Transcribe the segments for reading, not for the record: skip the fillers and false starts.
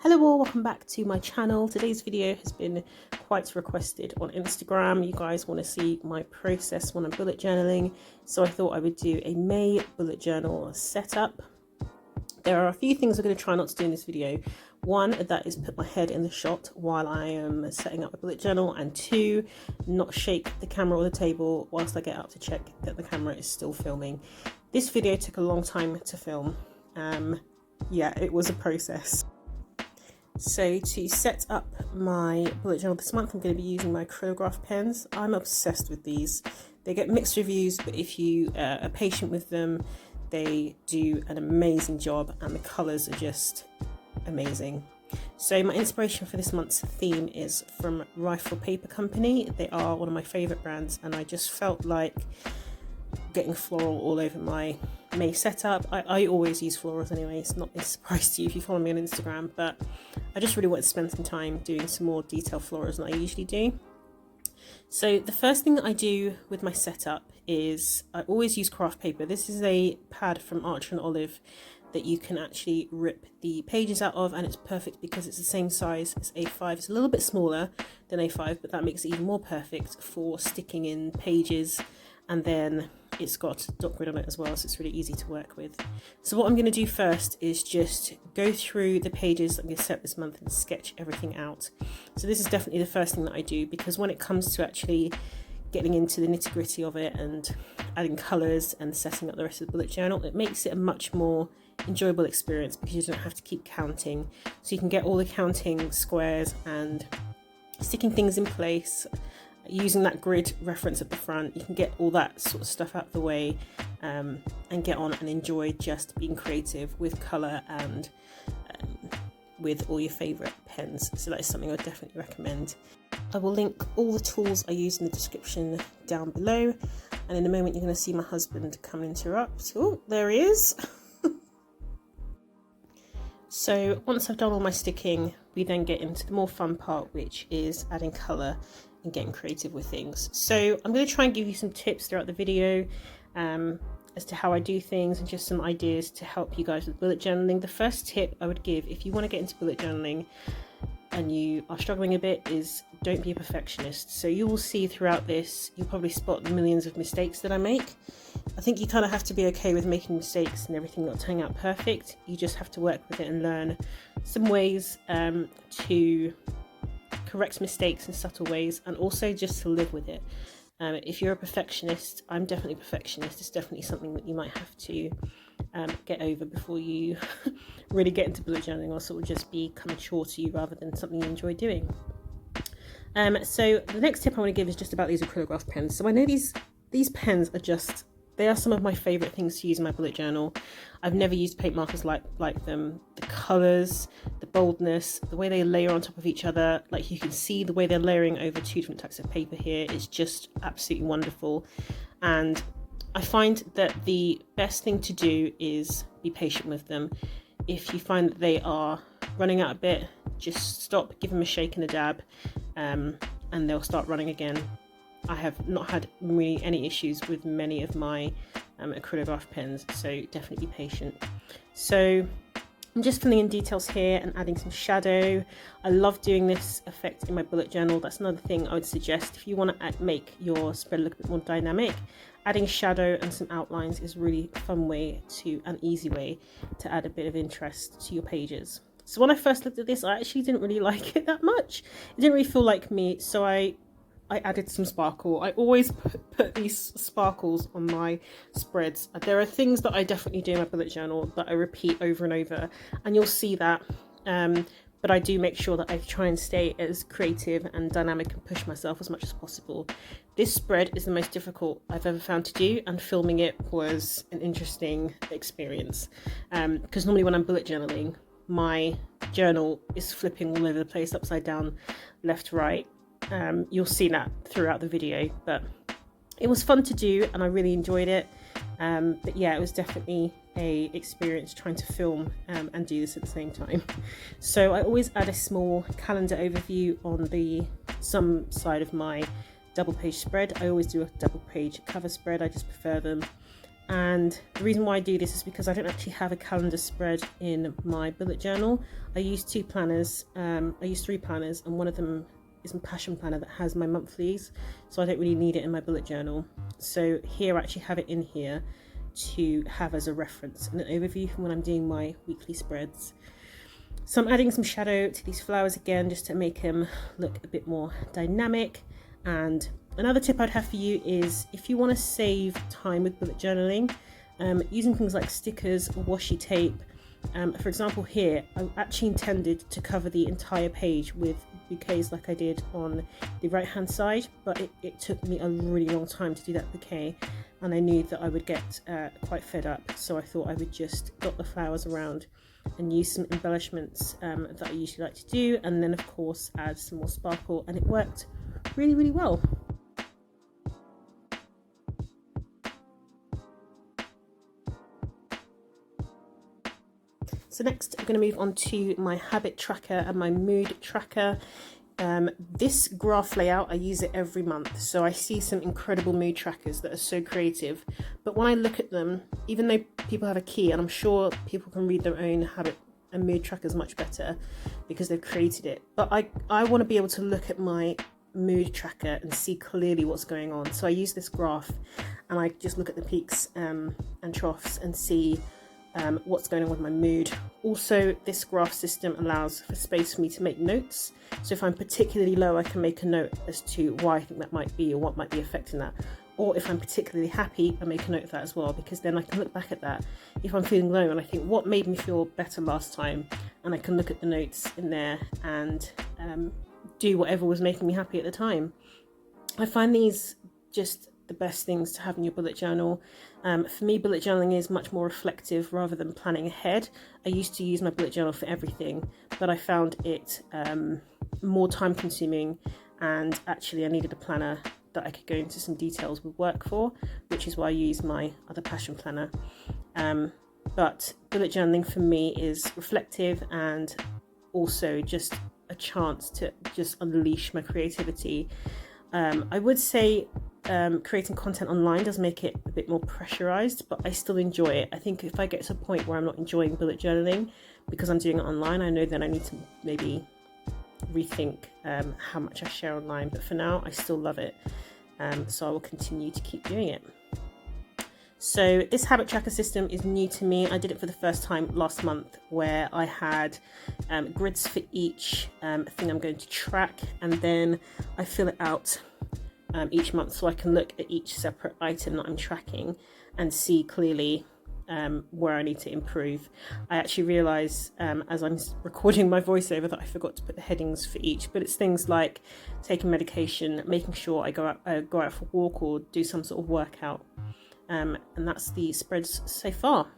Hello all, welcome back to my channel. Today's video has been quite requested on Instagram. You guys want to see my process when I'm bullet journaling, so I thought I would do a May bullet journal setup. There are a few things I'm going to try not to do in this video. One, that is put my head in the shot while I am setting up a bullet journal, and two, not shake the camera or the table whilst I get up to check that the camera is still filming. This video took a long time to film. Yeah, it was a process. So to set up my bullet journal this month, I'm going to be using my acrylograph pens. I'm obsessed with these. They get mixed reviews, but if you are patient with them, they do an amazing job and the colours are just amazing. So my inspiration for this month's theme is from Rifle Paper Company. They are one of my favourite brands, and I just felt like getting floral all over my May setup. I always use florals anyway, it's not a surprise to you if you follow me on Instagram, but I just really want to spend some time doing some more detailed florals than I usually do. So the first thing that I do with my setup is I always use craft paper. This is a pad from Archer Olive that you can actually rip the pages out of, and it's perfect because it's the same size as A5. It's a little bit smaller than A5, but that makes it even more perfect for sticking in pages, and then it's got dot grid on it as well, so it's really easy to work with. So what I'm going to do first is just go through the pages that I'm going to set this month and sketch everything out. So this is definitely the first thing that I do, because when it comes to actually getting into the nitty-gritty of it and adding colours and setting up the rest of the bullet journal, it makes it a much more enjoyable experience because you don't have to keep counting. So you can get all the counting squares and sticking things in place. Using that grid reference at the front, you can get all that sort of stuff out of the way and get on and enjoy just being creative with colour and with all your favourite pens. So that is something I would definitely recommend. I will link all the tools I use in the description down below, and in a moment you're going to see my husband come and interrupt. Oh, there he is. So once I've done all my sticking, we then get into the more fun part, which is adding colour and getting creative with things. So I'm going to try and give you some tips throughout the video as to how I do things and just some ideas to help you guys with bullet journaling. The first tip I would give if you want to get into bullet journaling and you are struggling a bit is don't be a perfectionist. So you will see throughout this, you'll probably spot the millions of mistakes that I make. I think you kind of have to be okay with making mistakes and everything not turning out perfect. You just have to work with it and learn some ways to correct mistakes in subtle ways, and also just to live with it. If you're a perfectionist, I'm definitely a perfectionist. It's definitely something that you might have to get over before you really get into bullet journaling, or sort of just become a chore to you rather than something you enjoy doing. So the next tip I want to give is just about these acrylograph pens. So I know these pens are just, they are some of my favourite things to use in my bullet journal. I've never used paint markers like them. The colours, the boldness, the way they layer on top of each other, like you can see the way they're layering over two different types of paper here is just absolutely wonderful. And I find that the best thing to do is be patient with them. If you find that they are running out a bit, just stop, give them a shake and a dab, and they'll start running again. I have not had really any issues with many of my acrylograph pens, so definitely be patient. So I'm just filling in details here and adding some shadow. I love doing this effect in my bullet journal. That's another thing I would suggest if you want to make your spread look a bit more dynamic. Adding shadow and some outlines is really a fun way to, an easy way to add a bit of interest to your pages. So when I first looked at this, I actually didn't really like it that much. It didn't really feel like me, so I added some sparkle. I always put these sparkles on my spreads. There are things that I definitely do in my bullet journal that I repeat over and over, and you'll see that. But I do make sure that I try and stay as creative and dynamic and push myself as much as possible. This spread is the most difficult I've ever found to do, and filming it was an interesting experience. Because normally when I'm bullet journaling, my journal is flipping all over the place, upside down, left, right. You'll see that throughout the video, but it was fun to do and I really enjoyed it. But yeah, it was definitely a experience trying to film and do this at the same time. So I always add a small calendar overview on some side of my double page spread. I always do a double page cover spread, I just prefer them. And the reason why I do this is because I don't actually have a calendar spread in my bullet journal. I use two planners, I use 3 planners, and one of them is my passion planner that has my monthlies, so I don't really need it in my bullet journal. So here I actually have it in here to have as a reference and an overview from when I'm doing my weekly spreads. So I'm adding some shadow to these flowers again, just to make them look a bit more dynamic. And another tip I'd have for you is, if you want to save time with bullet journaling, using things like stickers or washi tape. For example, here I actually intended to cover the entire page with bouquets like I did on the right hand side, but it took me a really long time to do that bouquet, and I knew that I would get quite fed up, so I thought I would just dot the flowers around and use some embellishments that I usually like to do, and then of course add some more sparkle, and it worked really well. So next I'm going to move on to my habit tracker and my mood tracker. This graph layout, I use it every month, so I see some incredible mood trackers that are so creative, but when I look at them, even though people have a key, and I'm sure people can read their own habit and mood trackers much better because they've created it, but I want to be able to look at my mood tracker and see clearly what's going on. So I use this graph and I just look at the peaks and troughs and see what's going on with my mood. Also, this graph system allows for space for me to make notes, so if I'm particularly low, I can make a note as to why I think that might be, or what might be affecting that. Or if I'm particularly happy, I make a note of that as well, because then I can look back at that if I'm feeling low and I think, what made me feel better last time, and I can look at the notes in there and do whatever was making me happy at the time. I find these just the best things to have in your bullet journal. For me, bullet journaling is much more reflective rather than planning ahead. I used to use my bullet journal for everything, but I found it more time consuming, and actually I needed a planner that I could go into some details with work for, which is why I use my other passion planner. But bullet journaling for me is reflective, and also just a chance to just unleash my creativity. I would say creating content online does make it a bit more pressurized, but I still enjoy it. I think if I get to a point where I'm not enjoying bullet journaling because I'm doing it online, I know then I need to maybe rethink how much I share online, but for now I still love it, so I will continue to keep doing it. So this habit tracker system is new to me. I did it for the first time last month, where I had grids for each thing I'm going to track, and then I fill it out each month, so I can look at each separate item that I'm tracking and see clearly where I need to improve. I actually realise as I'm recording my voiceover that I forgot to put the headings for each, but it's things like taking medication, making sure I go out for a walk or do some sort of workout. And that's the spreads so far.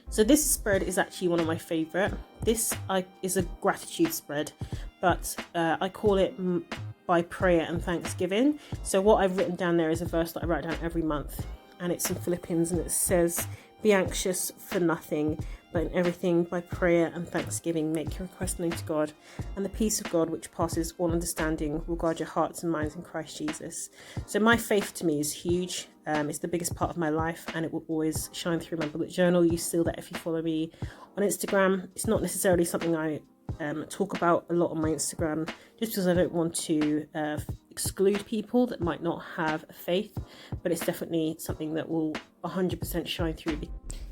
So this spread is actually one of my favourite. This is a gratitude spread, but I call it by prayer and thanksgiving. So what I've written down there is a verse that I write down every month, and it's in Philippians, and it says, "Be anxious for nothing, but in everything by prayer and thanksgiving make your request known to God, and the peace of God which passes all understanding will guard your hearts and minds in Christ Jesus." So my faith to me is huge. It's the biggest part of my life, and it will always shine through my bullet journal. You see that if you follow me on Instagram. It's not necessarily something I talk about a lot on my Instagram, just because I don't want to exclude people that might not have a faith, but it's definitely something that will 100% shine through.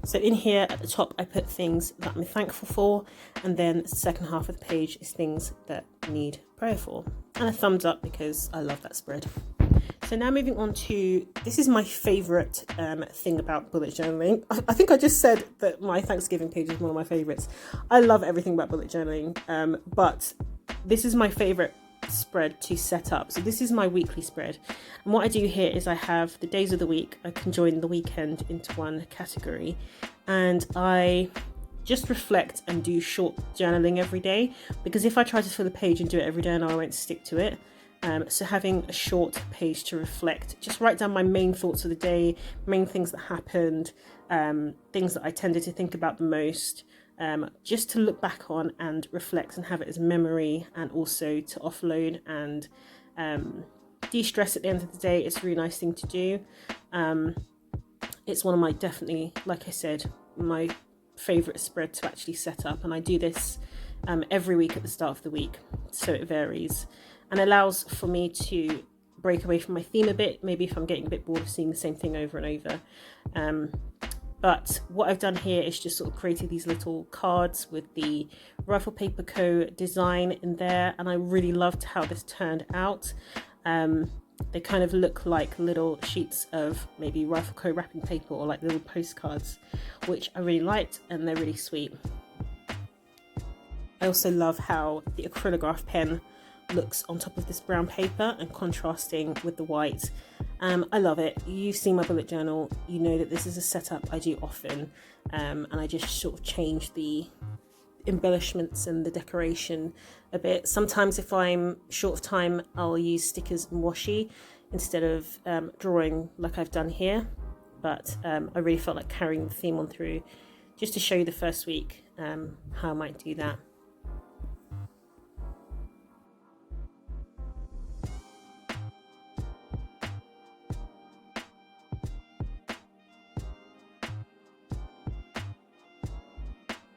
So in here at the top I put things that I'm thankful for, and then the second half of the page is things that need prayer for, and a thumbs up because I love that spread. So now moving on to, this is my favourite thing about bullet journaling. I think I just said that my Thanksgiving page is one of my favourites. I love everything about bullet journaling, but this is my favourite spread to set up. So this is my weekly spread, and what I do here is I have the days of the week. I can join the weekend into one category, and I just reflect and do short journaling every day, because if I try to fill a page and do it every day, I won't stick to it. So having a short page to reflect, just write down my main thoughts of the day, main things that happened, things that I tended to think about the most, just to look back on and reflect and have it as memory, and also to offload and de-stress at the end of the day. It's a really nice thing to do. It's one of my, definitely, like I said, my favourite spread to actually set up, and I do this every week at the start of the week, so it varies and allows for me to break away from my theme a bit, maybe if I'm getting a bit bored of seeing the same thing over and over. But what I've done here is just sort of created these little cards with the Rifle Paper Co. design in there, and I really loved how this turned out. They kind of look like little sheets of maybe Rifle Co. wrapping paper, or like little postcards, which I really liked, and they're really sweet. I also love how the acrylograph pen looks on top of this brown paper and contrasting with the white. I love it. You've seen my bullet journal, you know that this is a setup I do often, and I just sort of change the embellishments and the decoration a bit. Sometimes if I'm short of time, I'll use stickers and washi instead of drawing like I've done here, but I really felt like carrying the theme on through just to show you the first week how I might do that.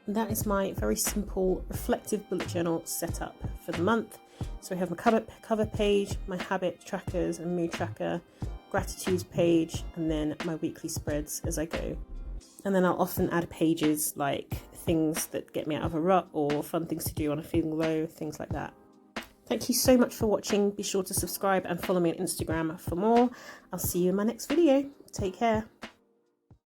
That is my very simple reflective bullet journal setup for the month. So I have my cover page, my habit trackers and mood tracker, gratitudes page, and then my weekly spreads as I go. And then I'll often add pages like things that get me out of a rut or fun things to do when I'm feeling low, things like that. Thank you so much for watching. Be sure to subscribe and follow me on Instagram for more. I'll see you in my next video. Take care.